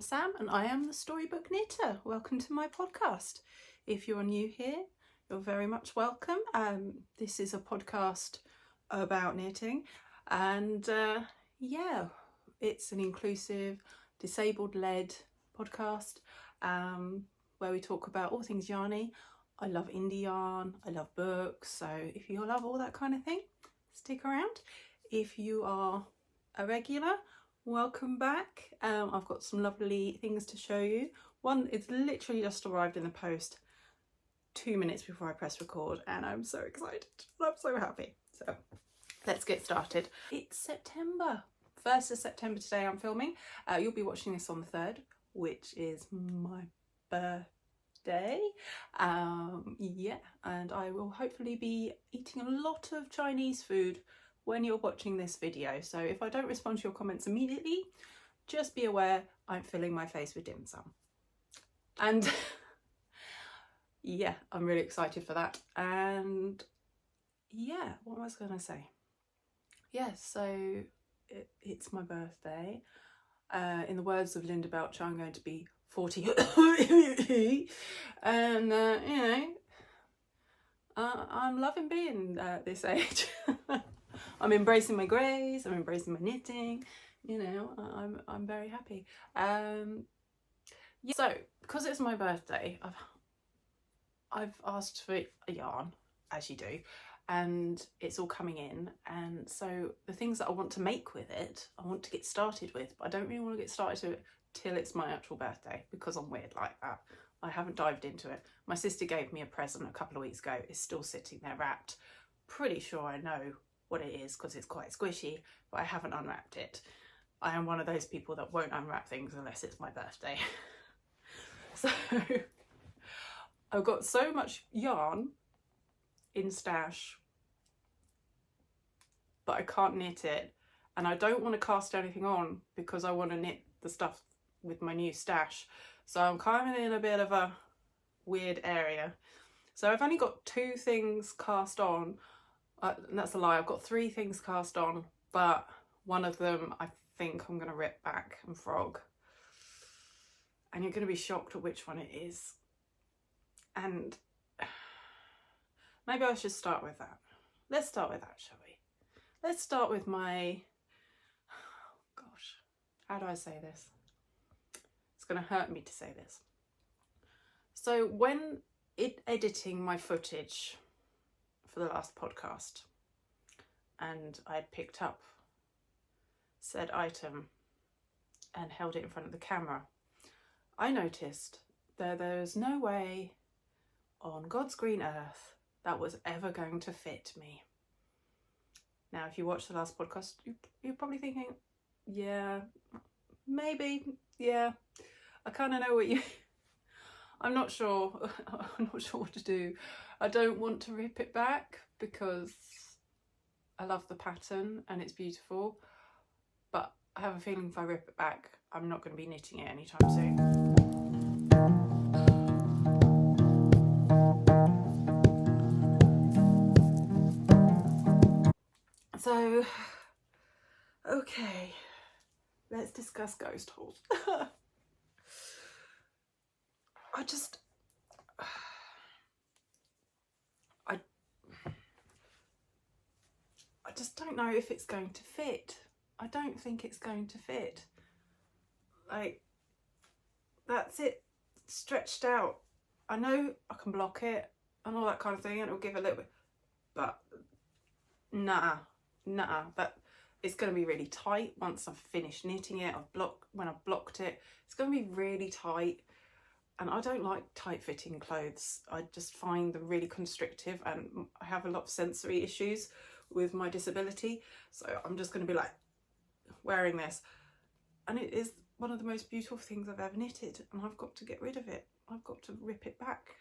Sam and I am the Storybook Knitter. Welcome to my podcast. If you're new here, you're very much welcome. This is a podcast about knitting and yeah, it's an inclusive, disabled-led podcast where we talk about all things yarny. I love indie yarn, I love books, so if you love all that kind of thing, stick around. If you are a regular, welcome back. I've got some lovely things to show you. One, it's literally just arrived in the post 2 minutes before I press record and I'm so excited. I'm so happy. So let's get started. It's September, 1st of September today I'm filming. You'll be watching this on the 3rd, which is my birthday. Yeah, and I will hopefully be eating a lot of Chinese food when you're watching this video. So if I don't respond to your comments immediately, just be aware I'm filling my face with dim sum. And yeah, I'm really excited for that. And yeah, what was I going to say? Yeah, so it's my birthday. In the words of Linda Belcher, I'm going to be 40. And you know, I'm loving being this age. I'm embracing my greys, I'm embracing my knitting, you know, I'm very happy. Yeah, so because it's my birthday, I've asked for a yarn, as you do, and it's all coming in, and so the things that I want to make with it, I want to get started with, but I don't really want to get started with it till it's my actual birthday, because I'm weird like that. I haven't dived into it. My sister gave me a present a couple of weeks ago. It's still sitting there wrapped. Pretty sure I know what it is because it's quite squishy, but I haven't unwrapped it. I am one of those people that won't unwrap things unless it's my birthday. So I've got so much yarn in stash, but I can't knit it, and I don't want to cast anything on because I want to knit the stuff with my new stash. So I'm kind of in a bit of a weird area. So I've only got 2 things cast on. And that's a lie, I've got 3 things cast on, but one of them I think I'm going to rip back and frog. And you're going to be shocked at which one it is. And maybe I should start with that. Let's start with that, shall we? Let's start with my, oh gosh, how do I say this? It's going to hurt me to say this. So when editing my footage for the last podcast, and I had picked up said item and held it in front of the camera, I noticed that there was no way on God's green earth that was ever going to fit me. Now, if you watched the last podcast, you're probably thinking, yeah, maybe, yeah, I kind of know what you... I'm not sure what to do. I don't want to rip it back because I love the pattern and it's beautiful, but I have a feeling if I rip it back, I'm not going to be knitting it anytime soon. So, okay, let's discuss ghost holes. I just don't know if it's going to fit. I don't think it's going to fit. Like, that's it stretched out. I know I can block it and all that kind of thing, and it'll give a little bit, but nah, that it's going to be really tight once I've finished knitting it. When I've blocked it, it's going to be really tight, and I don't like tight fitting clothes. I just find them really constrictive, and I have a lot of sensory issues with my disability, so I'm just going to be like wearing this, and it is one of the most beautiful things I've ever knitted, and I've got to get rid of it. I've got to rip it back.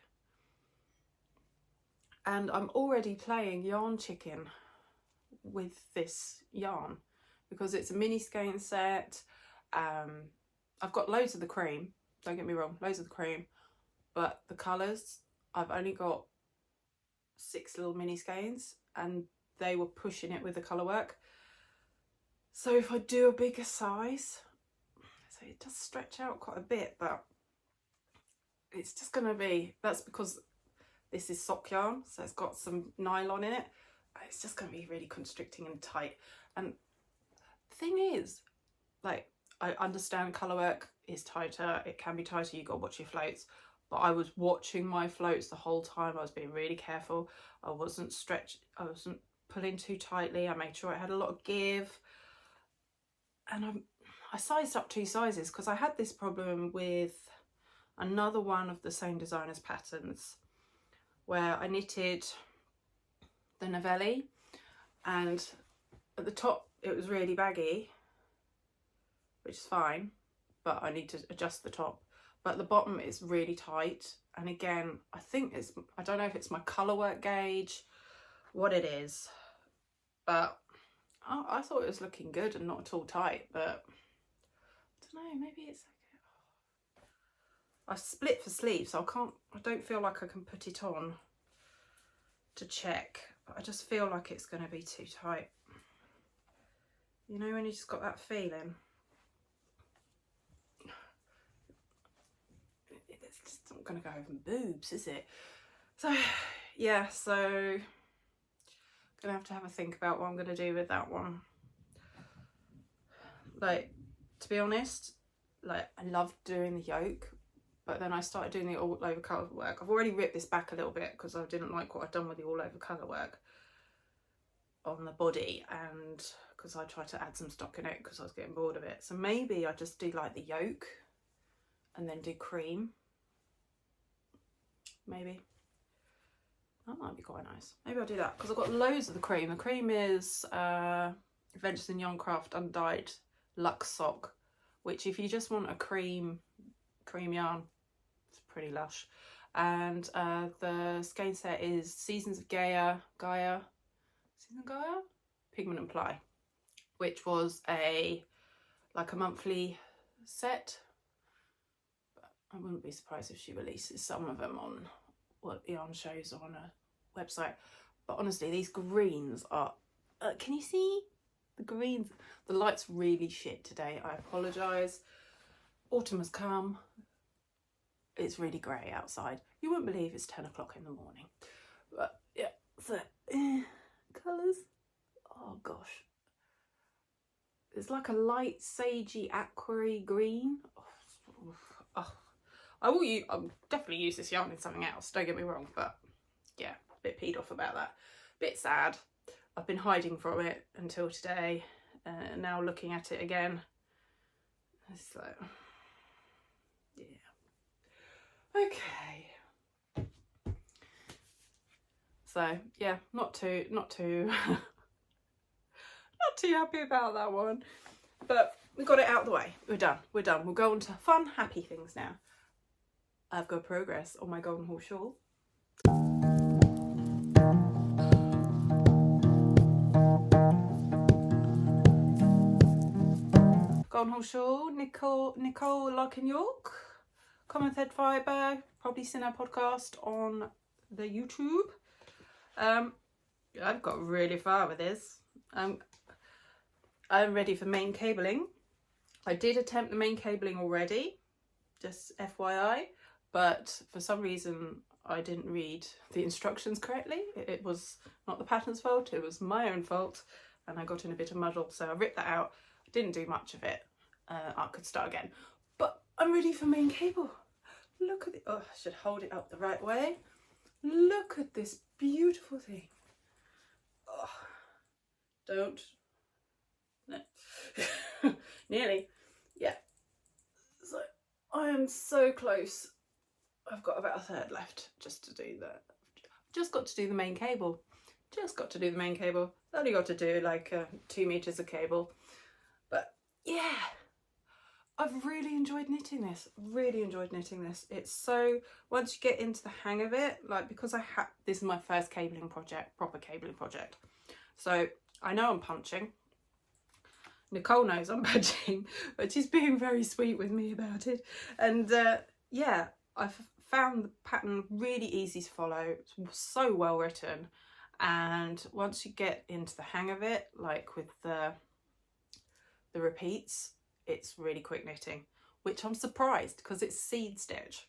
And I'm already playing yarn chicken with this yarn because it's a mini skein set. I've got loads of the cream, don't get me wrong, loads of the cream, but the colours, I've only got 6 little mini skeins, and they were pushing it with the colour work. So if I do a bigger size, let's So it does stretch out quite a bit, but it's just going to be, that's because this is sock yarn, so it's got some nylon in it. It's just going to be really constricting and tight. And the thing is, like, I understand colour work is tighter, it can be tighter, you've got to watch your floats, but I was watching my floats the whole time. I was being really careful. I wasn't pulling too tightly. I made sure it had a lot of give. And I sized up 2 sizes because I had this problem with another one of the same designer's patterns where I knitted the Novelli, and at the top it was really baggy, which is fine, but I need to adjust the top. But the bottom is really tight, and again, I think it's, I don't know if it's my colour work gauge, what it is, but I thought it was looking good and not at all tight, but I don't know, maybe it's okay. I split for sleeves, so I don't feel like I can put it on to check, but I just feel like it's going to be too tight. You know, when you just got that feeling. It's just not going to go over boobs, is it? So yeah, so gonna have to have a think about what I'm going to do with that one. Like, to be honest, like, I loved doing the yoke, but then I started doing the all over colour work. I've already ripped this back a little bit because I didn't like what I'd done with the all over colour work on the body, and because I tried to add some stock in it because I was getting bored of it. So maybe I just do like the yoke and then do cream. Maybe. That might be quite nice. Maybe I'll do that because I've got loads of the cream. The cream is Adventures in Yarncraft Undyed Luxe sock, which if you just want a cream yarn, it's pretty lush. And the skein set is Seasons of Gaia, Pigment and Ply, which was like a monthly set. But I wouldn't be surprised if she releases some of them on what yarn shows on a website. But honestly, these greens are can you see the greens? The light's really shit today, I apologise. Autumn has come. It's really grey outside. You wouldn't believe it's 10 o'clock in the morning. But yeah, so colours, oh gosh, it's like a light sagey aquary green. Oh, I'll definitely use this yarn in something else, don't get me wrong, but yeah, a bit peed off about that. Bit sad. I've been hiding from it until today, now looking at it again. It's like, yeah. Okay. So yeah, not too not too happy about that one. But we got it out of the way. We're done. We're done. We'll go on to fun, happy things now. I've got progress on my golden horse shawl. Golden horse shawl, Nicole Larkin-York, common thread fibre. Probably seen our podcast on the YouTube. I've got really far with this. I'm ready for main cabling. I did attempt the main cabling already, just FYI, but for some reason I didn't read the instructions correctly. It was not the pattern's fault, it was my own fault, and I got in a bit of muddle, so I ripped that out. Didn't do much of it. I could start again, but I'm ready for main cable. Look at it. Oh, I should hold it up the right way. Look at this beautiful thing. Oh, don't. No. Nearly. Yeah. So I am so close. I've got about a third left just to do that. Just got to do the main cable. Just got to do the main cable. Only got to do like 2 meters of cable. But yeah, I've really enjoyed knitting this. Really enjoyed knitting this. It's so, once you get into the hang of it, like, because this is my first cabling project, proper cabling project. So I know I'm punching. Nicole knows I'm punching, but she's being very sweet with me about it. And yeah, I've found the pattern really easy to follow. It's so well written. And once you get into the hang of it, like with the repeats, it's really quick knitting. which I'm surprised because it's seed stitch.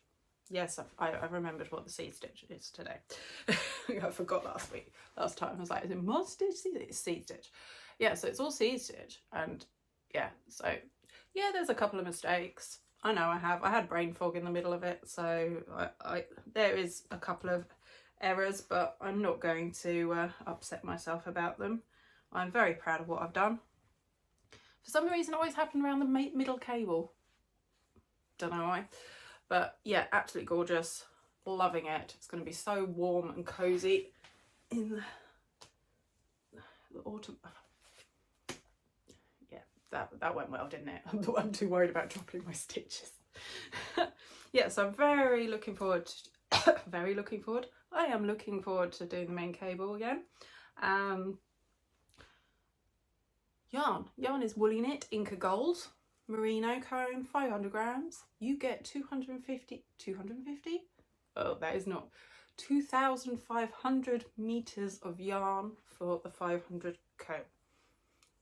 Yes, I remembered what the seed stitch is today. I forgot last time I was like, is it mod stitch? It's seed stitch. Yeah, so it's all seed stitch, and yeah, so yeah, there's a couple of mistakes. I know I had brain fog in the middle of it, so there is a couple of errors, but I'm not going to upset myself about them. I'm very proud of what I've done. For some reason it always happened around the middle cable, don't know why, but yeah, absolutely gorgeous, loving it. It's going to be so warm and cozy in the autumn. Yeah, that went well, didn't it? I'm too worried about dropping my stitches. Yeah, so I'm very looking forward to, I am looking forward to doing the main cable again. Yarn is woolly knit, Inca Gold, Merino cone, 500 grams. You get 250? Oh, that is not. 2,500 meters of yarn for the 500 cone.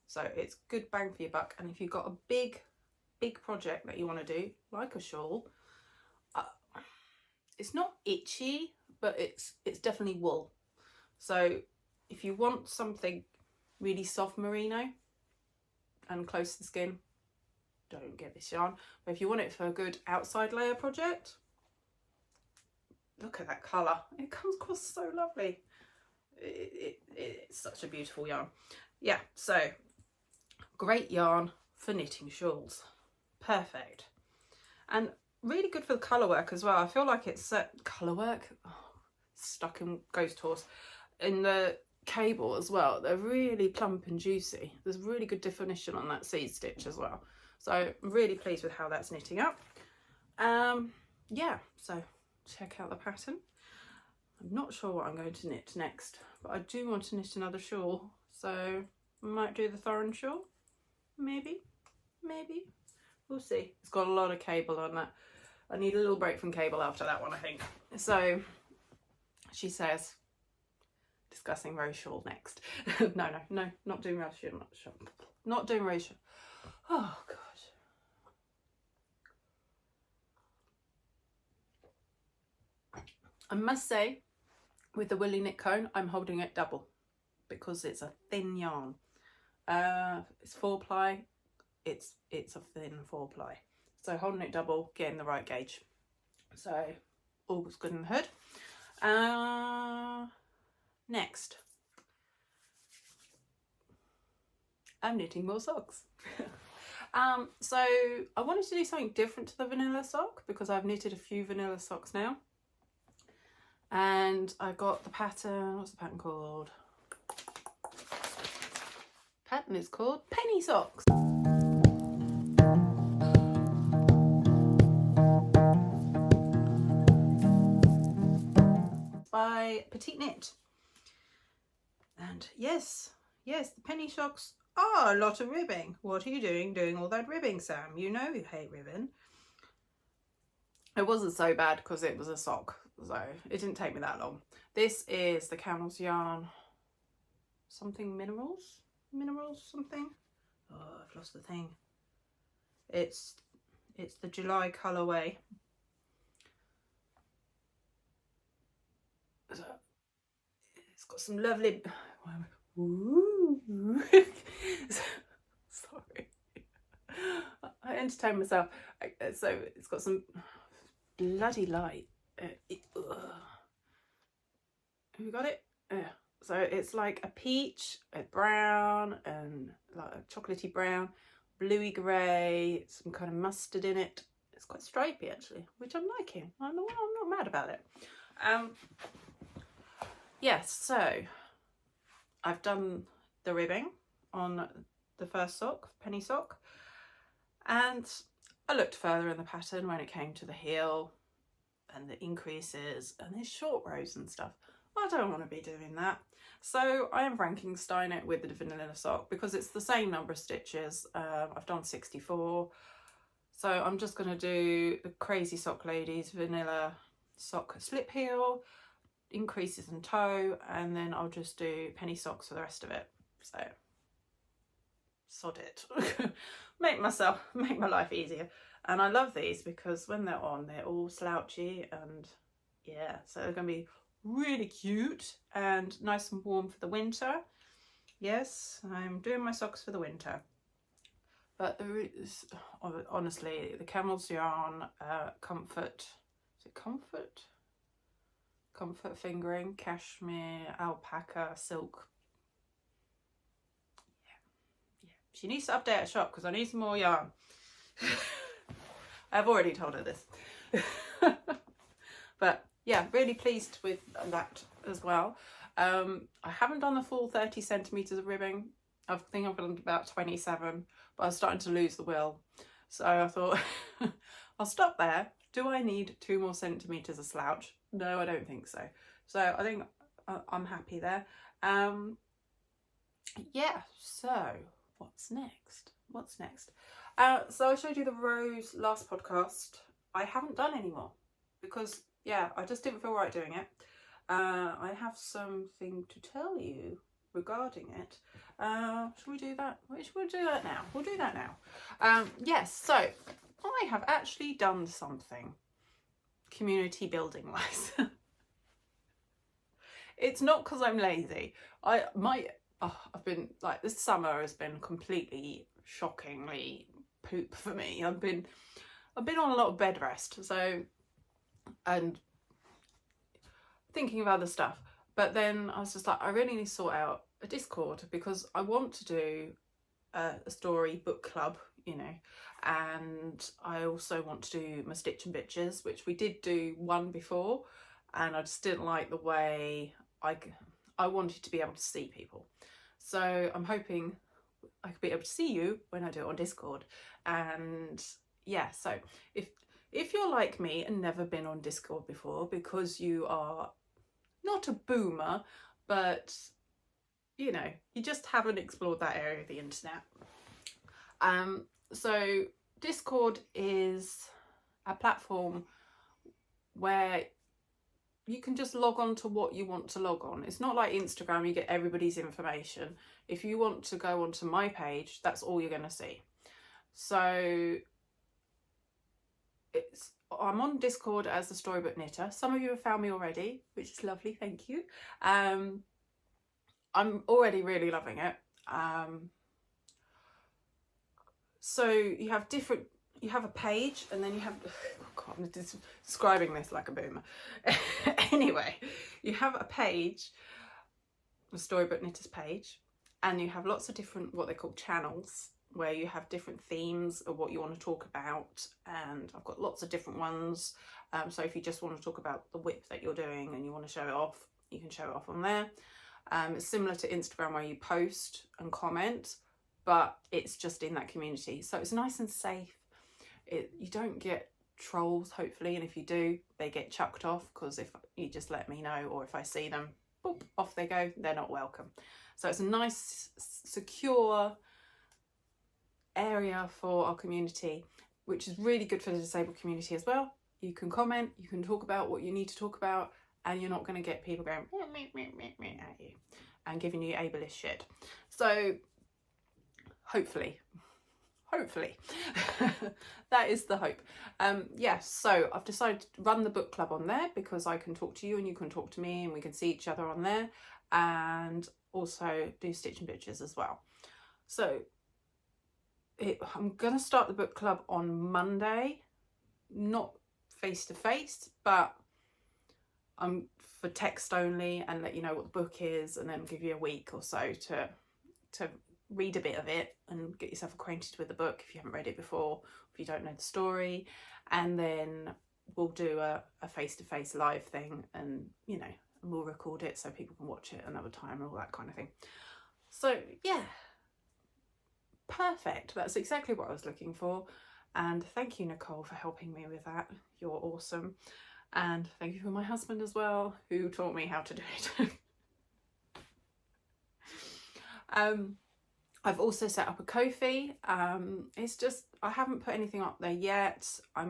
So it's good bang for your buck. And if you've got a big project that you want to do, like a shawl, it's not itchy, but it's definitely wool. So if you want something really soft merino and close to the skin, don't get this yarn. But if you want it for a good outside layer project, look at that colour. It comes across so lovely. It's such a beautiful yarn. Yeah, so great yarn for knitting shawls. Perfect. And really good for the colour work as well. I feel like it's colour work. Oh, stuck in ghost horse. In the cable as well, they're really plump and juicy. There's really good definition on that seed stitch as well. So I'm really pleased with how that's knitting up. Yeah, so check out the pattern. I'm not sure what I'm going to knit next, but I do want to knit another shawl. So I might do the Thorin shawl. Maybe. We'll see. It's got a lot of cable on that. I need a little break from cable after that one, I think. So she says, discussing rose shawl next. No, not doing rose shawl. Not doing rose shawl. Oh, God. I must say, with the woolly knit cone, I'm holding it double because it's a thin yarn. It's 4-ply. It's a thin 4-ply. So holding it double, getting the right gauge. So all was good in the hood. Next, I'm knitting more socks. So I wanted to do something different to the vanilla sock because I've knitted a few vanilla socks now. And I got the pattern, what's the pattern called? Pattern is called Penny Socks. By Petite Knit. And yes, the penny socks are a lot of ribbing. What are you doing all that ribbing, Sam? You know you hate ribbon. It wasn't so bad because it was a sock, so it didn't take me that long. This is the Camel's Yarn something minerals something. Oh, I've lost the thing. It's the July colourway. So it's got some lovely. Sorry, I entertain myself. So it's got some bloody light. Have you got it? Yeah. So it's like a peach, a brown, and like a chocolatey brown, bluey grey, some kind of mustard in it. It's quite stripy actually, which I'm liking. I'm not mad about it. Yes, so I've done the ribbing on the first sock, penny sock, and I looked further in the pattern when it came to the heel and the increases and the short rows and stuff. I don't want to be doing that. So I am Frankenstein it with the vanilla sock because it's the same number of stitches. I've done 64. So I'm just going to do the Crazy Sock Ladies vanilla sock slip heel, increases and toe, and then I'll just do penny socks for the rest of it. So sod it. make my life easier. And I love these because when they're on, they're all slouchy, and yeah, so they're going to be really cute and nice and warm for the winter. Yes, I'm doing my socks for the winter. But there is, honestly, the camel's yarn, comfort, is it comfort? Comfort fingering, cashmere, alpaca, silk. Yeah. She needs to update her shop because I need some more yarn. I've already told her this. But yeah, really pleased with that as well. I haven't done the full 30 centimetres of ribbing. I think I've done about 27, but I was starting to lose the will. So I thought, I'll stop there. Do I need 2 more centimetres of slouch? No, I don't think so. So I think I'm happy there. Yeah, so what's next? What's next? So I showed you the rose last podcast. I haven't done any more because, yeah, I just didn't feel right doing it. I have something to tell you regarding it. Should we do that? We'll do that now. We'll do that now. Yes, so I have actually done something community building wise. It's not because I'm lazy. I've been like, this summer has been completely shockingly poop for me. I've been on a lot of bed rest, so, and thinking of other stuff. But then I was just like, I really need to sort out a Discord because I want to do a story book club, you know, and I also want to do my Stitch and Bitches, which we did do one before, and I just didn't like the way I wanted to be able to see people. So I'm hoping I could be able to see you when I do it on Discord. And yeah, so if you're like me and never been on Discord before because you are not a boomer, but you know, you just haven't explored that area of the internet. So Discord is a platform where you can just log on to what you want to log on. It's not like Instagram, you get everybody's information. If you want to go onto my page, that's all you're going to see. So I'm on Discord as the Storybook Knitter. Some of you have found me already, which is lovely, thank you. I'm already really loving it. So you have a page, and then you have, oh God, I'm describing this like a boomer. Anyway, you have a page, the Storybook Knitters page, and you have lots of different, what they call channels, where you have different themes of what you want to talk about, and I've got lots of different ones. So if you just want to talk about the whip that you're doing and you want to show it off, you can show it off on there. It's similar to Instagram where you post and comment, but it's just in that community. So it's nice and safe. You don't get trolls, hopefully, and if you do, they get chucked off, because if you just let me know, or if I see them, boop, off they go, they're not welcome. So it's a nice, secure area for our community, which is really good for the disabled community as well. You can comment, you can talk about what you need to talk about, and you're not going to get people going meh at you and giving you ableist shit. So hopefully that is the hope. Yes, so I've decided to run the book club on there because I can talk to you and you can talk to me, and we can see each other on there, and also do Stitch and Bitches as well. So I'm gonna start the book club on Monday, not face to face, but I'm for text only, and let you know what the book is, and then give you a week or so to read a bit of it and get yourself acquainted with the book if you haven't read it before, if you don't know the story, and then we'll do a face-to-face live thing, and you know, and we'll record it so people can watch it another time and all that kind of thing. So yeah, perfect, that's exactly what I was looking for. And thank you, Nicole, for helping me with that. You're awesome. And thank you for my husband as well, who taught me how to do it. I've also set up a Ko-fi. It's just, I haven't put anything up there yet. I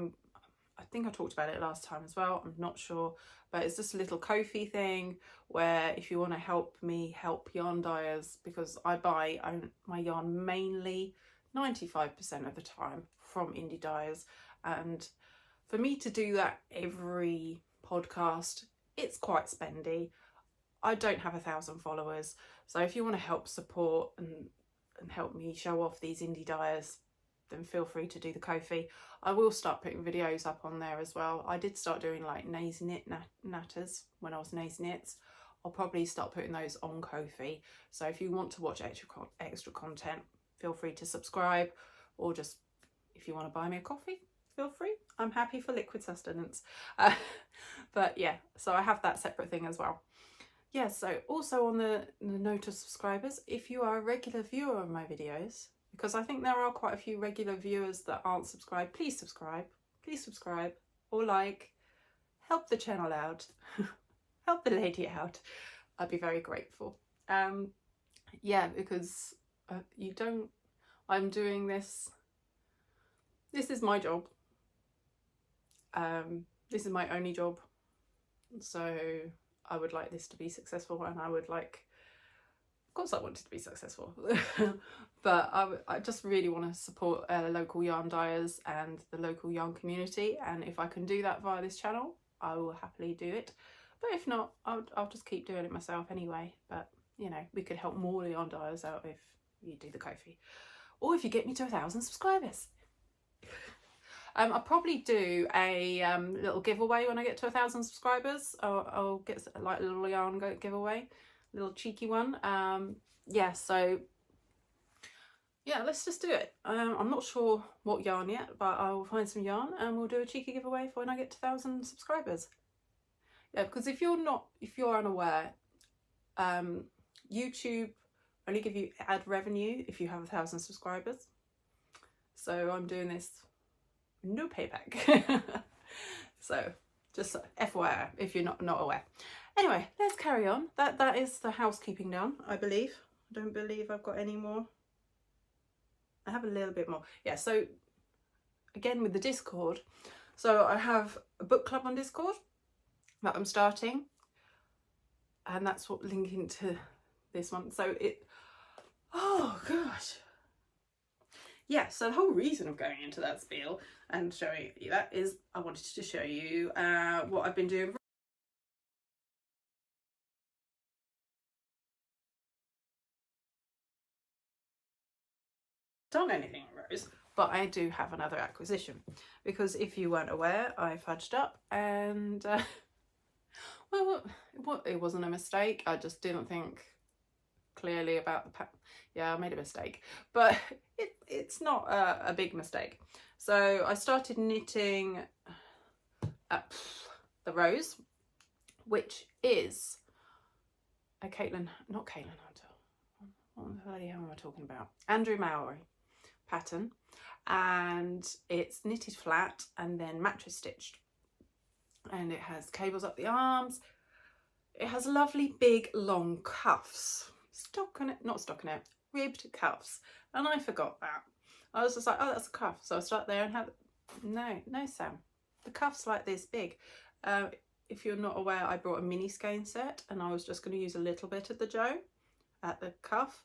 think I talked about it last time as well, I'm not sure, but it's just a little Ko-fi thing where if you want to help me help yarn dyers, because I buy my yarn mainly 95% of the time from indie dyers, and for me to do that every podcast, it's quite spendy. I don't have 1,000 followers, so if you want to help support and help me show off these indie dyers, then feel free to do the Ko-fi. I will start putting videos up on there as well. I did start doing like Nazy Knit natters when I was Nazy Knits. I'll probably start putting those on Ko-fi. So if you want to watch extra content, feel free to subscribe, or just if you want to buy me a coffee, feel free. I'm happy for liquid sustenance. But yeah, so I have that separate thing as well. Yeah, so also on the note of subscribers, if you are a regular viewer of my videos, because I think there are quite a few regular viewers that aren't subscribed, please subscribe, or like, help the channel out, help the lady out. I'd be very grateful. Yeah, because I'm doing this. This is my job. This is my only job. So I would like this to be successful, and I would like, of course I want it to be successful, but I just really want to support local yarn dyers and the local yarn community, and if I can do that via this channel, I will happily do it. But if not, I'll just keep doing it myself anyway. But you know, we could help more yarn dyers out if you do the Ko-fi, or if you get me to 1,000 subscribers. I'll probably do a little giveaway when I get to 1,000 subscribers. I'll get like a little yarn giveaway, little cheeky one. Yeah, so yeah, let's just do it. I'm not sure what yarn yet, but I will find some yarn and we'll do a cheeky giveaway for when I get to 1,000 subscribers. Yeah, because if you're unaware, YouTube only give you ad revenue if you have 1,000 subscribers. So I'm doing this, no payback. So just FYI if you're not aware. Anyway, let's carry on. That is the housekeeping done, I believe. I don't believe I've got any more. I have a little bit more. Yeah, so again with the Discord. So I have a book club on Discord that I'm starting, and that's what linking to this one. So oh gosh. Yeah, so the whole reason of going into that spiel and showing you that is I wanted to show you what I've been doing. Done anything on Rose, but I do have another acquisition, because if you weren't aware, I fudged up and well, it wasn't a mistake. I just didn't think clearly about the yeah, I made a mistake, but it's not a big mistake. So I started knitting the Rose, which is a not Caitlin Hunter, what the bloody hell am I talking about? Andrew Mowry pattern, and it's knitted flat and then mattress stitched, and it has cables up the arms. It has lovely big long cuffs, ribbed cuffs, and I forgot that. I was just like, oh, that's a cuff. So I start there and have no Sam, the cuff's like this big. If you're not aware, I brought a mini skein set and I was just going to use a little bit of the Joe at the cuff.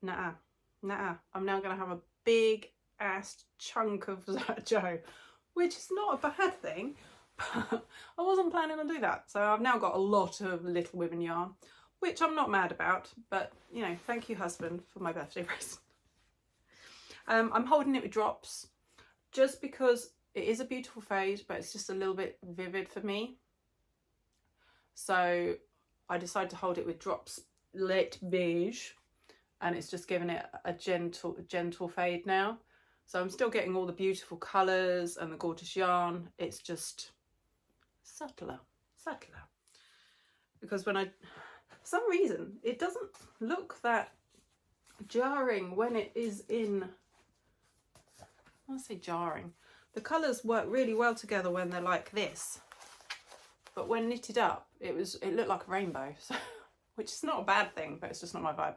Nah, I'm now going to have a big ass chunk of Joe, which is not a bad thing, but I wasn't planning on doing that. So I've now got a lot of Little Women yarn, which I'm not mad about, but you know, thank you husband for my birthday present. I'm holding it with drops just because it is a beautiful fade, but it's just a little bit vivid for me. So I decided to hold it with drops lit beige, and it's just giving it a gentle fade now. So I'm still getting all the beautiful colours and the gorgeous yarn. It's just subtler. Because for some reason, it doesn't look that jarring when it is in, I say jarring. The colours work really well together when they're like this. But when knitted up, it looked like a rainbow, so, which is not a bad thing, but it's just not my vibe.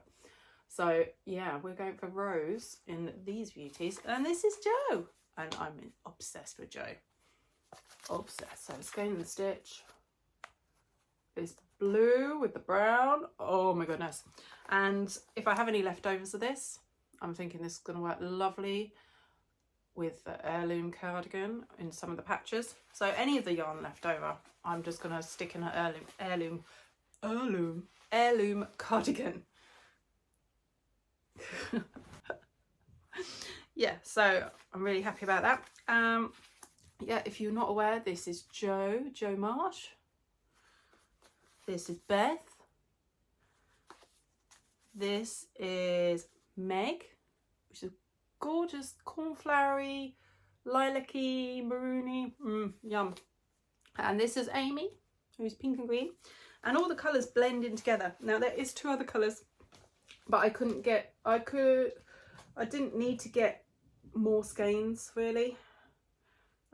So yeah, we're going for Rose in these beauties, and this is Joe, and I'm obsessed with Joe. Obsessed. So skein the stitch. This blue with the brown. Oh my goodness. And if I have any leftovers of this, I'm thinking this is going to work lovely with the heirloom cardigan in some of the patches. So any of the yarn left over, I'm just going to stick in an heirloom cardigan. Yeah, so I'm really happy about that. Yeah, if you're not aware, this is Jo Marsh. This is Beth. This is Meg, which is gorgeous cornflowery, lilac-y, maroony, yum. And this is Amy, who's pink and green. And all the colours blend in together. Now there is 2 other colours, but I didn't need to get more skeins really.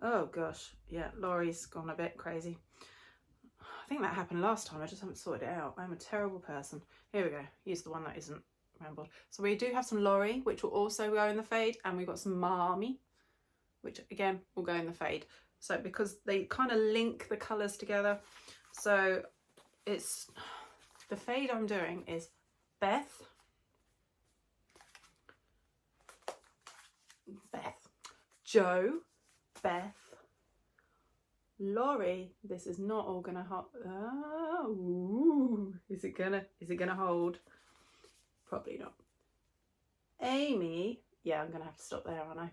Oh gosh, yeah, Laurie's gone a bit crazy. I think that happened last time, I just haven't sorted it out. I'm a terrible person. Here we go, use the one that isn't rambled. So we do have some Laurie, which will also go in the fade, and we've got some Marmy, which again will go in the fade. So because they kind of link the colours together. So it's, the fade I'm doing is Beth, Jo, Beth, Laurie. This is not all gonna hold. Oh, is it gonna hold? Probably not. Amy, yeah, I'm gonna have to stop there, aren't I?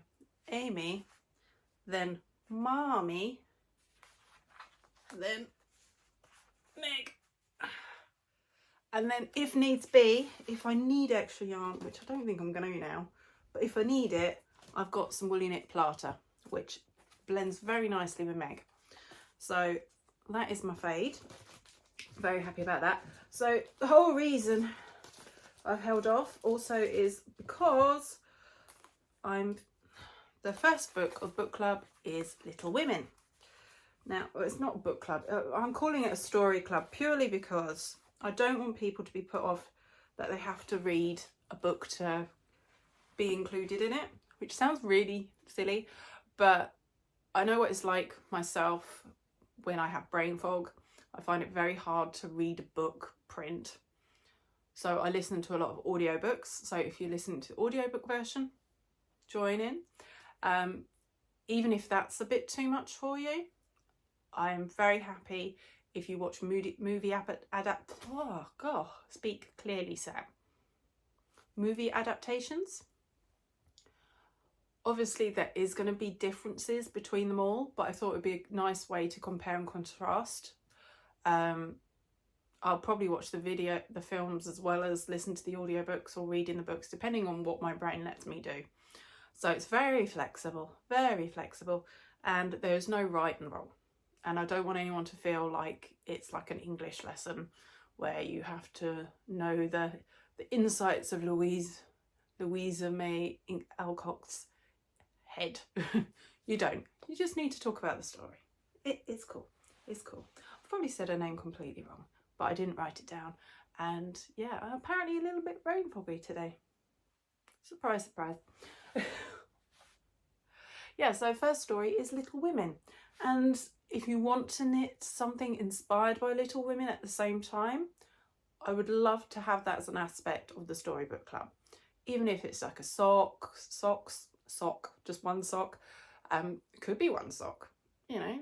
Amy, then Marmy, then Meg, and then if needs be, if I need extra yarn, which I don't think I'm gonna now, but if I need it, I've got some woolly knit plata, which blends very nicely with Meg. So that is my fade. Very happy about that. So the whole reason I've held off also is because the first book of book club is Little Women. Now, it's not a book club. I'm calling it a story club purely because I don't want people to be put off that they have to read a book to be included in it, which sounds really silly, but I know what it's like myself when I have brain fog. I find it very hard to read a book print. So I listen to a lot of audiobooks. So if you listen to the audiobook version, join in. Even if that's a bit too much for you, I'm very happy if you watch movie movie adaptations. Obviously there is going to be differences between them all, but I thought it would be a nice way to compare and contrast. I'll probably watch the films as well as listen to the audiobooks or reading the books, depending on what my brain lets me do. So it's very flexible, and there's no right and wrong. And I don't want anyone to feel like it's like an English lesson where you have to know the insights of Louisa May Alcott's head. You don't. You just need to talk about the story. It's cool. It's cool. I've probably said her name completely wrong, but I didn't write it down. And yeah, I'm apparently a little bit brain foggy today. Surprise, surprise. Yeah, so first story is Little Women. And if you want to knit something inspired by Little Women at the same time, I would love to have that as an aspect of the Storybook Club. Even if it's like a sock, just one sock. It could be one sock, you know.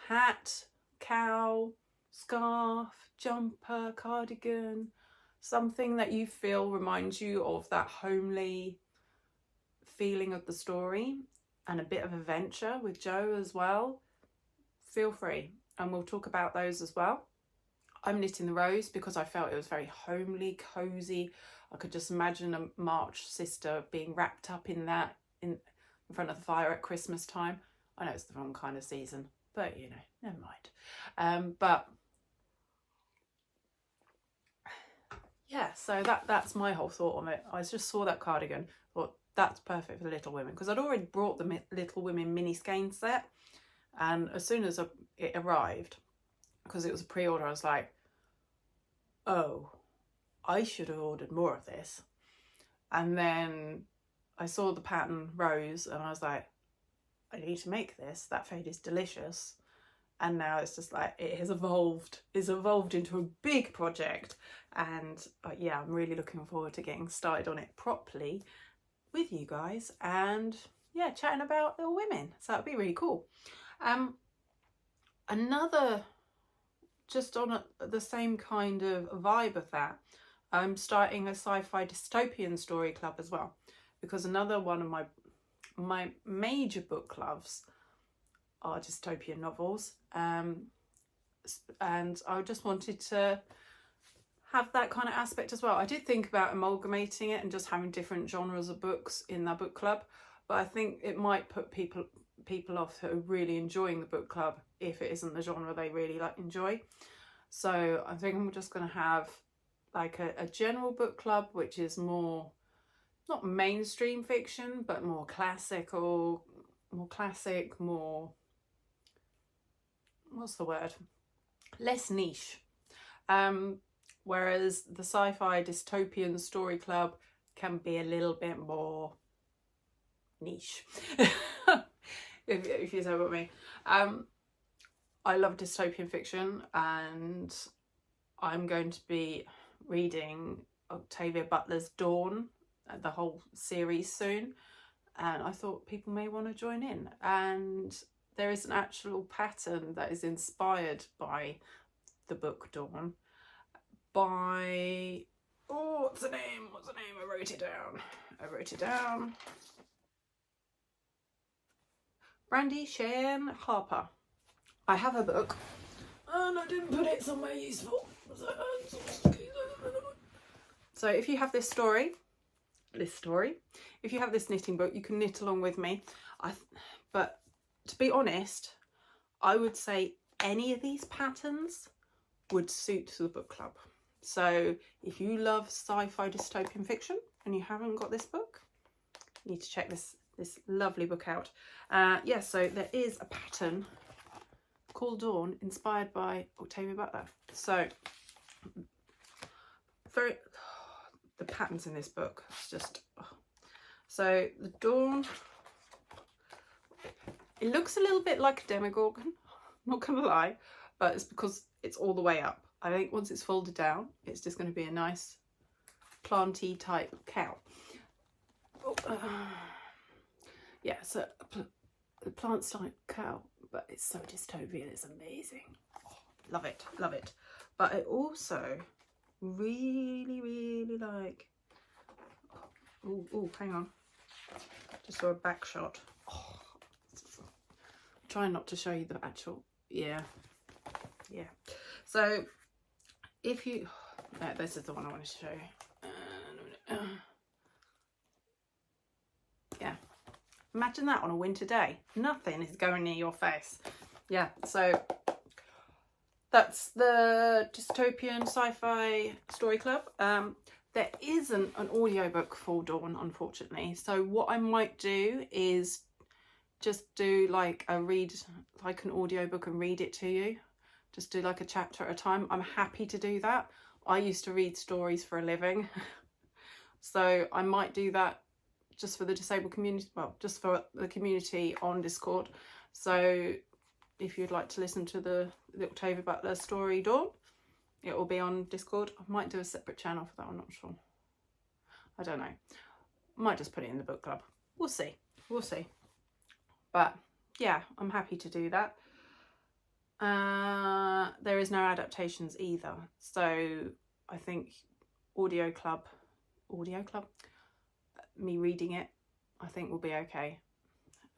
Hat, cowl, scarf, jumper, cardigan, something that you feel reminds you of that homely feeling of the story, and a bit of adventure with Jo as well. Feel free, and we'll talk about those as well. I'm knitting the rose because I felt it was very homely, cozy. I could just imagine a March sister being wrapped up in that in front of the fire at Christmas time. I know it's the wrong kind of season, but you know, never mind. But yeah, so that's my whole thought on it. I just saw that cardigan, thought that's perfect for the Little Women, because I'd already brought the Little Women mini skein set, and as soon as it arrived, because it was a pre-order, I was like, oh, I should have ordered more of this. And then I saw the pattern rose and I was like, I need to make this. That fade is delicious. And now it's just like, it has evolved. It's evolved into a big project. And yeah, I'm really looking forward to getting started on it properly with you guys. And yeah, chatting about Little Women. So that'd be really cool. Another, just on the same kind of vibe of that, I'm starting a sci-fi dystopian story club as well, because another one of my major book clubs are dystopian novels, and I just wanted to have that kind of aspect as well. I did think about amalgamating it and just having different genres of books in that book club, but I think it might put people off who are really enjoying the book club if it isn't the genre they really enjoy. So I think I'm just going to have like a general book club, which is more, not mainstream fiction, but more classical, more, what's the word? Less niche. Whereas the sci-fi dystopian story club can be a little bit more niche, if you know what I mean. I love dystopian fiction, and I'm going to be reading Octavia Butler's Dawn, the whole series soon, and I thought people may want to join in. And there is an actual pattern that is inspired by the book Dawn by, oh, what's the name? I wrote it down. Brandy Cheyenne Harper. I have a book and I didn't put it somewhere useful. So if you have this story, if you have this knitting book, you can knit along with me. But to be honest, I would say any of these patterns would suit the book club. So if you love sci-fi dystopian fiction and you haven't got this book, you need to check this lovely book out. Yeah, so there is a pattern called Dawn, inspired by Octavia Butler. So the patterns in this book, it's just, so the Dawn, it looks a little bit like a demigorgon, not gonna lie, but it's because it's all the way up. I think once it's folded down, it's just going to be a nice planty type cow. Yeah, so the plant's like cow, but it's so dystopian, it's amazing. Oh, love it. But I also really like, oh, hang on, just for a back shot. Oh, trying not to show you the actual, yeah. So if you, this is the one I wanted to show you. Yeah, imagine that on a winter day, nothing is going near your face. Yeah, so that's the dystopian sci-fi story club. There isn't an audiobook for Dawn, unfortunately, so what I might do is just do like an audiobook and read it to you. Just do like a chapter at a time. I'm happy to do that. I used to read stories for a living. So I might do that just for the disabled community, well, just for the community on Discord. So if you'd like to listen to the Octavia Butler story Dawn, it will be on Discord. I might do a separate channel for that, I'm not sure. I don't know. I might just put it in the book club. We'll see. But yeah, I'm happy to do that. There is no adaptations either, so I think audio club, me reading it, I think will be okay.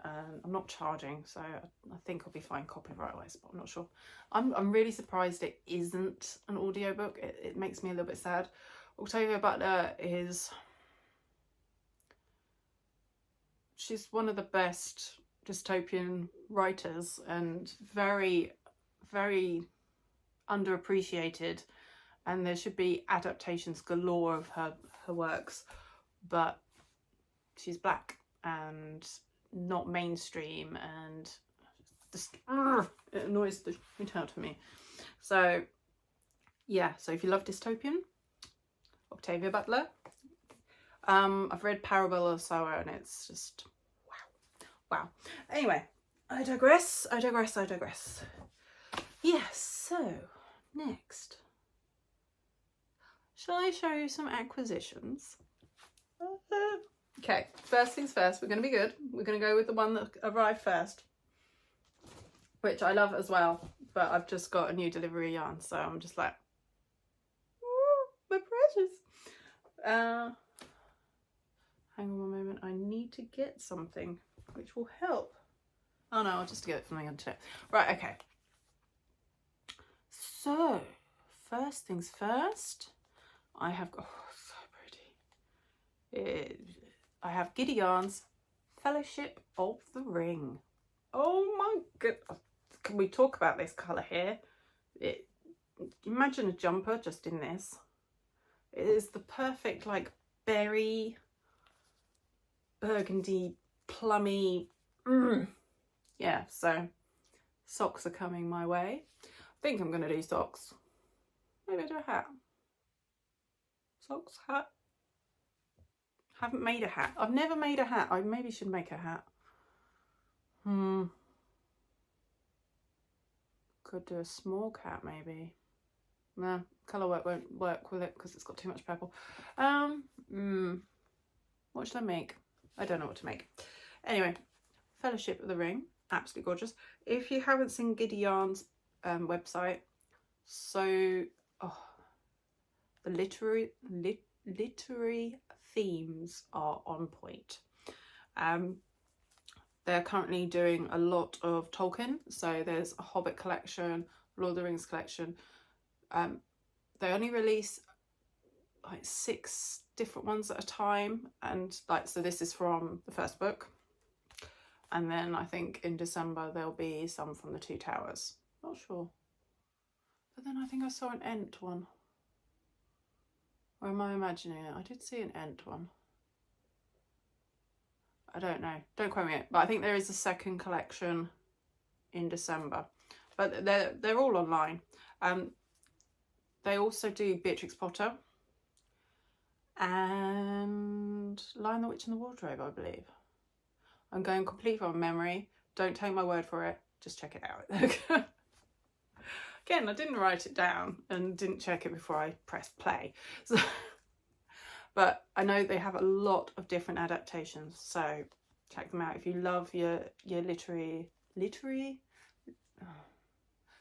I'm not charging, so I think I'll be fine copyright wise, but I'm not sure. I'm really surprised it isn't an audiobook. It makes me a little bit sad. Octavia Butler she's one of the best dystopian writers and very underappreciated, and there should be adaptations galore of her works, but she's black and not mainstream, and just it annoys the shit out of me. So yeah, so if you love dystopian, Octavia Butler. I've read Parabella Sour and it's just wow. Anyway, I digress. Yes, so next, shall I show you some acquisitions? Okay, first things first, we're going to be good. We're going to go with the one that arrived first, which I love as well, but I've just got a new delivery yarn, so I'm just like, ooh, my precious. Hang on one moment, I need to get something which will help. Oh no, I'll just get it from the internet. Right, okay. So, first things first, I have got, oh, so pretty. I have Giddy Yarns, Fellowship of the Ring. Oh my goodness. Can we talk about this colour here? Imagine a jumper just in this. It is the perfect like berry, burgundy, plummy. Yeah, so socks are coming my way. I think I'm going to do socks. Maybe do a hat. Socks, hat. Haven't made a hat. I've never made a hat. I maybe should make a hat. Could do a small cat maybe. No, colour work won't work with it because it's got too much purple. What should I make? I don't know what to make. Anyway, Fellowship of the Ring, absolutely gorgeous. If you haven't seen Giddy Yarns' website, so the literary themes are on point. They're currently doing a lot of Tolkien, so there's a Hobbit collection, Lord of the Rings collection. They only release like 6 different ones at a time, and like, so this is from the first book, and then I think in December there'll be some from the Two Towers. Not sure, but then I think I saw an Ent one, or am I imagining it? I did see an Ent one. I don't know, don't quote me it, but I think there is a second collection in December, but they're all online. They also do Beatrix Potter and Lion the Witch and the Wardrobe, I believe. I'm going completely from memory, don't take my word for it, just check it out. Again, I didn't write it down and didn't check it before I pressed play, so but I know they have a lot of different adaptations, so check them out if you love your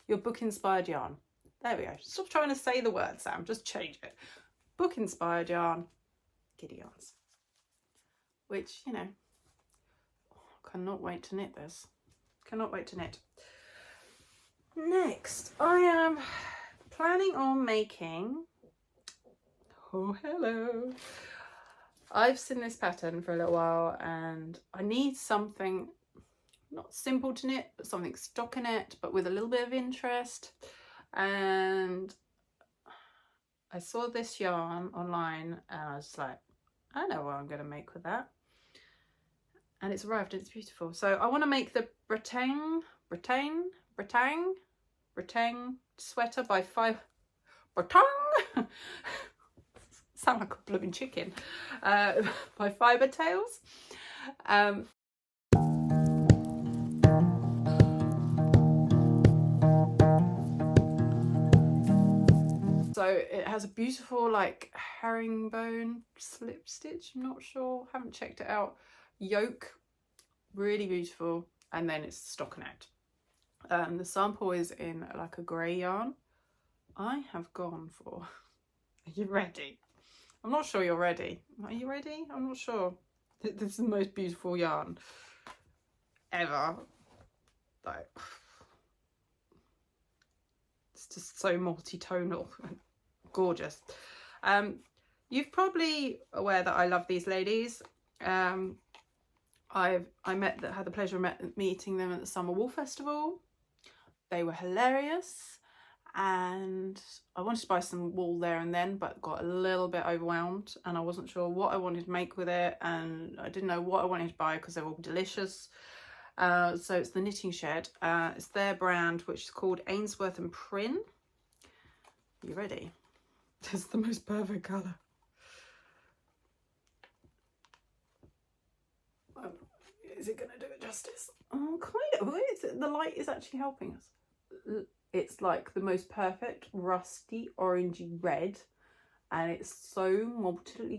your book inspired yarn. There we go. Stop trying to say the word, Sam, just change it. Book inspired yarn, Giddy Yarns. Which, you know, cannot wait to knit this. Cannot wait to knit. Next, I am planning on making, oh hello, I've seen this pattern for a little while and I need something not simple to knit, but something stockinette but with a little bit of interest. And I saw this yarn online and I was like, I know what I'm going to make with that, and it's arrived and it's beautiful. So I want to make the Bretagne sweater by sound like a blooming chicken, by Fibre Tales. So it has a beautiful like herringbone slip stitch, I'm not sure, haven't checked it out, yoke, really beautiful, and then it's stockinette. The sample is in like a grey yarn. I have gone for, are you ready? I'm not sure you're ready. Are you ready? I'm not sure. This is the most beautiful yarn ever. Like, it's just so multi-tonal and gorgeous. You've probably aware that I love these ladies. I had the pleasure of meeting them at the Summer Wool Festival. They were hilarious, and I wanted to buy some wool there and then, but got a little bit overwhelmed and I wasn't sure what I wanted to make with it, and I didn't know what I wanted to buy because they were all delicious. So it's the Knitting Shed. It's their brand, which is called Ainsworth and Prynne. You ready? This is the most perfect colour. Is it going to do it justice? Oh, kind of. The light is actually helping us. It's like the most perfect rusty orangey red, and it's so multiply.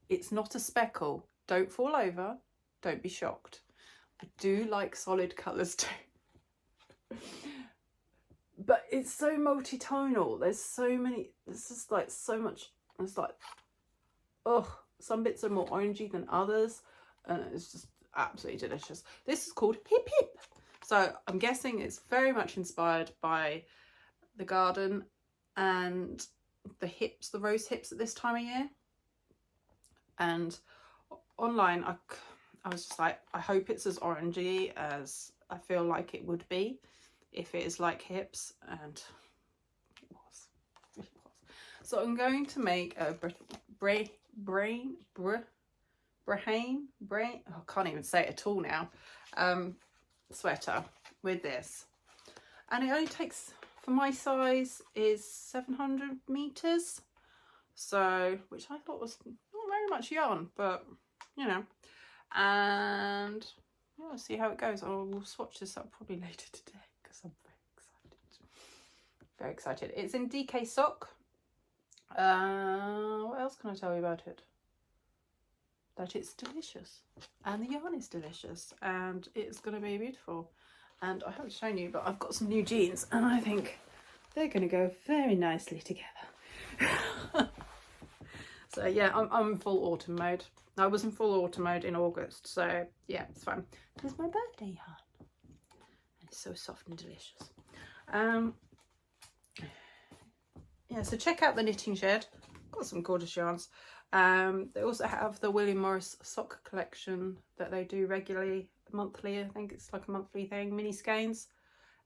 It's not a speckle. don't fall over, don't be shocked. I do like solid colours too. But it's so multi-tonal. There's so many, it's just like so much, it's like, oh, some bits are more orangey than others, and it's just absolutely delicious. This is called Hip Hip. So I'm guessing it's very much inspired by the garden and the hips, the rose hips at this time of year. And online, I was just like, I hope it's as orangey as I feel like it would be if it is like hips, and it was. So I'm going to make a brain, I can't even say it at all now, sweater with this, and it only takes, for my size, is 700 meters, so, which I thought was not very much yarn, but you know, and yeah, we'll see how it goes. We'll swatch this up probably later today because I'm very excited. It's in DK sock. What else can I tell you about it? That it's delicious, and the yarn is delicious, and it's going to be beautiful. And I haven't shown you, but I've got some new jeans, and I think they're going to go very nicely together. So yeah, I'm in full autumn mode. I was in full autumn mode in August, so yeah, it's fine. This is my birthday yarn, and it's so soft and delicious. Yeah, so check out the Knitting Shed. Got some gorgeous yarns. They also have the William Morris sock collection that they do regularly, monthly. I think it's like a monthly thing, mini skeins.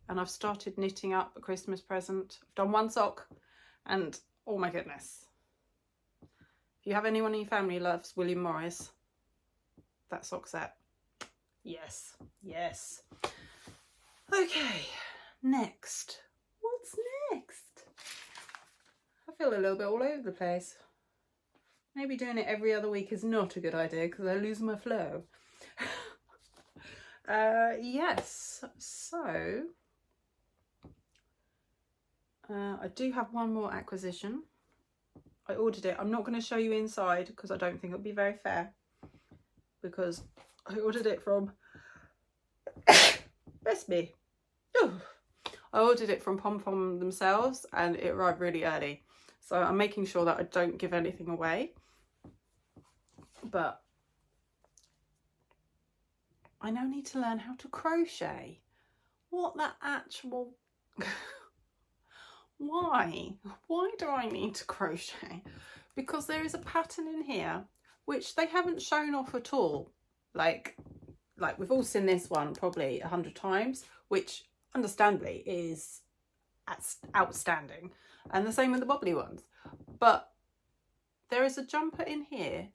And I've started knitting up a Christmas present. I've done one sock, and oh my goodness. If you have anyone in your family who loves William Morris, that sock set. Yes, yes. Okay, next. What's next? I feel a little bit all over the place. Maybe doing it every other week is not a good idea because I lose my flow. Yes, so I do have one more acquisition. I ordered it. I'm not going to show you inside because I don't think it'll be very fair, because I ordered it from bless me. Ooh. I ordered it from Pom Pom themselves, and it arrived really early, so I'm making sure that I don't give anything away. But I now need to learn how to crochet. What the actual why do I need to crochet? Because there is a pattern in here which they haven't shown off at all. Like we've all seen this one probably 100 times, which understandably is outstanding, and the same with the bobbly ones. But there is a jumper in here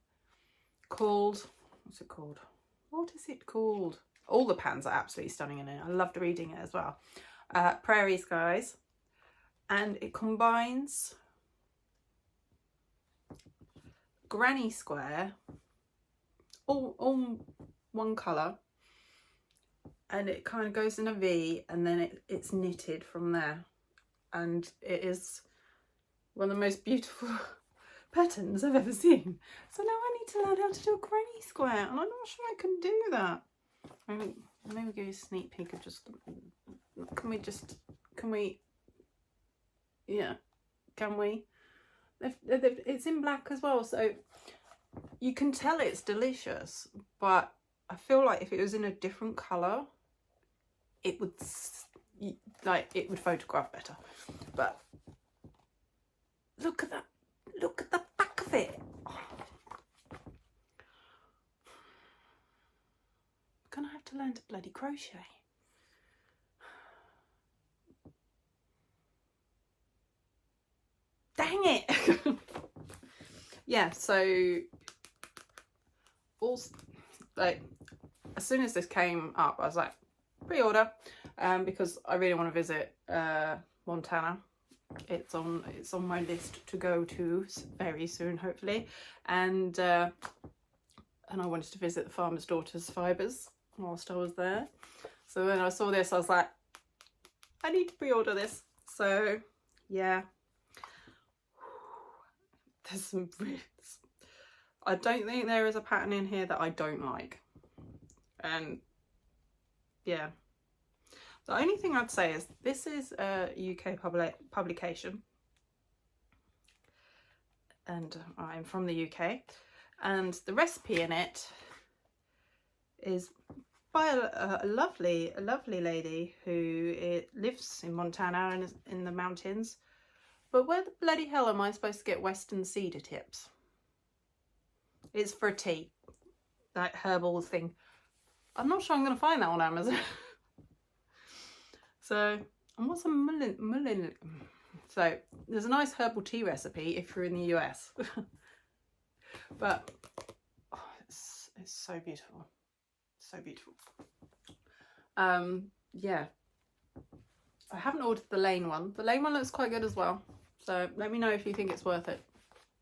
called, what's it called? What is it called? All the pans are absolutely stunning in it. I loved reading it as well. Prairie Skies. And it combines granny square, all one colour, and it kind of goes in a V, and then it's knitted from there. And it is one of the most beautiful patterns I've ever seen. So now I need to learn how to do a granny square, and I'm not sure I can do that. Maybe give you a sneak peek of just, can we, yeah, can we? It's in black as well, so you can tell it's delicious, but I feel like if it was in a different colour, it would, it would photograph better. But look at that, look at the back of it. I'm gonna have to learn to bloody crochet. Dang it. Yeah, so also, as soon as this came up, I was like, pre-order, because I really want to visit Montana. It's on my list to go to very soon, hopefully, and I wanted to visit the Farmer's Daughter's Fibres whilst I was there. So when I saw this, I was like, I need to pre-order this. So yeah, there's some I don't think there is a pattern in here that I don't like. And yeah, the only thing I'd say is this is a UK publication, and I'm from the UK, and the recipe in it is by a lovely lady who lives in Montana and is in the mountains. But where the bloody hell am I supposed to get Western cedar tips? It's for tea, that herbal thing. I'm not sure I'm going to find that on Amazon. So, and what's a mullein? So, there's a nice herbal tea recipe if you're in the US. But oh, it's so beautiful. So beautiful. Yeah. I haven't ordered the Lane one. The Lane one looks quite good as well. So let me know if you think it's worth it.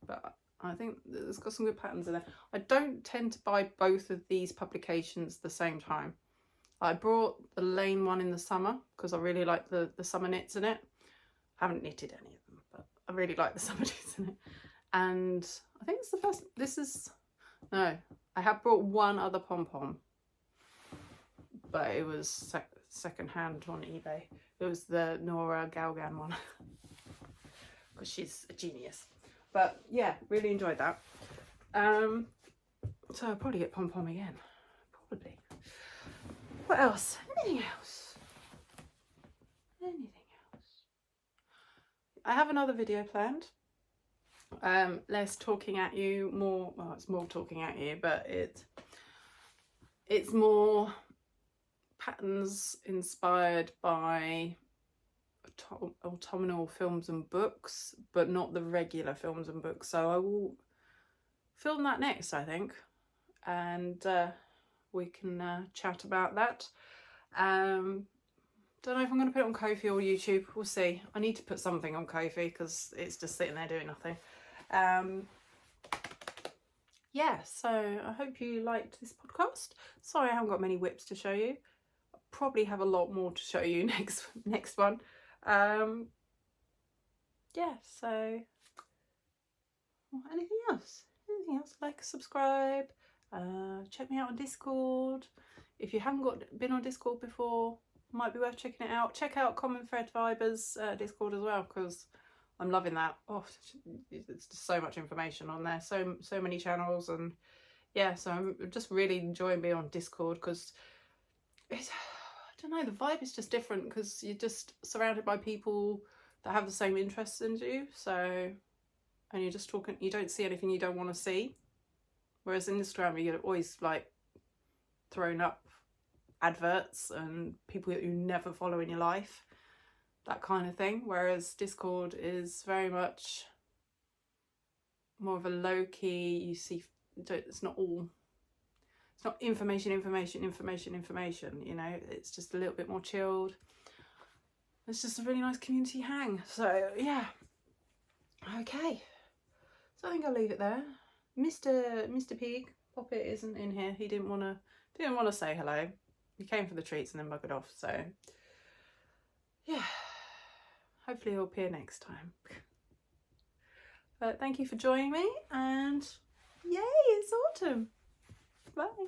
But I think it's got some good patterns in there. I don't tend to buy both of these publications at the same time. I brought the Lane one in the summer because I really like the summer knits in it. I haven't knitted any of them, but I really like the summer knits in it. And I think it's the first, no, I have brought one other pom-pom, but it was second hand on eBay. It was the Nora Galgan one because she's a genius. But yeah, really enjoyed that. So I'll probably get pom-pom again, probably. What else? Anything else? Anything else? I have another video planned. Less talking at you, more, well, it's more talking at you, but it's more patterns inspired by autumnal films and books, but not the regular films and books. So I will film that next, I think, and we can chat about that. Don't know if I'm going to put it on Ko-fi or YouTube. We'll see. I need to put something on Ko-fi because it's just sitting there doing nothing. Yeah, so I hope you liked this podcast. Sorry I haven't got many whips to show you. I'll probably have a lot more to show you next one. Yeah, so anything else? Anything else? Like, subscribe, check me out on Discord. If you haven't been on Discord before, might be worth checking it out. Check out Common Thread Fibers Discord as well, because I'm loving that. Oh, it's just so much information on there, so many channels, and yeah, so I'm just really enjoying being on Discord because it's, I don't know, the vibe is just different because you're just surrounded by people that have the same interests as you. So, and you're just talking, you don't see anything you don't want to see. Whereas in Instagram, you're always like throwing up adverts and people that you never follow in your life, that kind of thing. Whereas Discord is very much more of a low key, you see, it's not information, you know, it's just a little bit more chilled. It's just a really nice community hang. So yeah, okay, so I think I'll leave it there. Mr. Pig Poppet isn't in here. He didn't want to say hello. He came for the treats and then buggered off. So yeah, hopefully he'll appear next time. But thank you for joining me, and yay, it's autumn. Bye.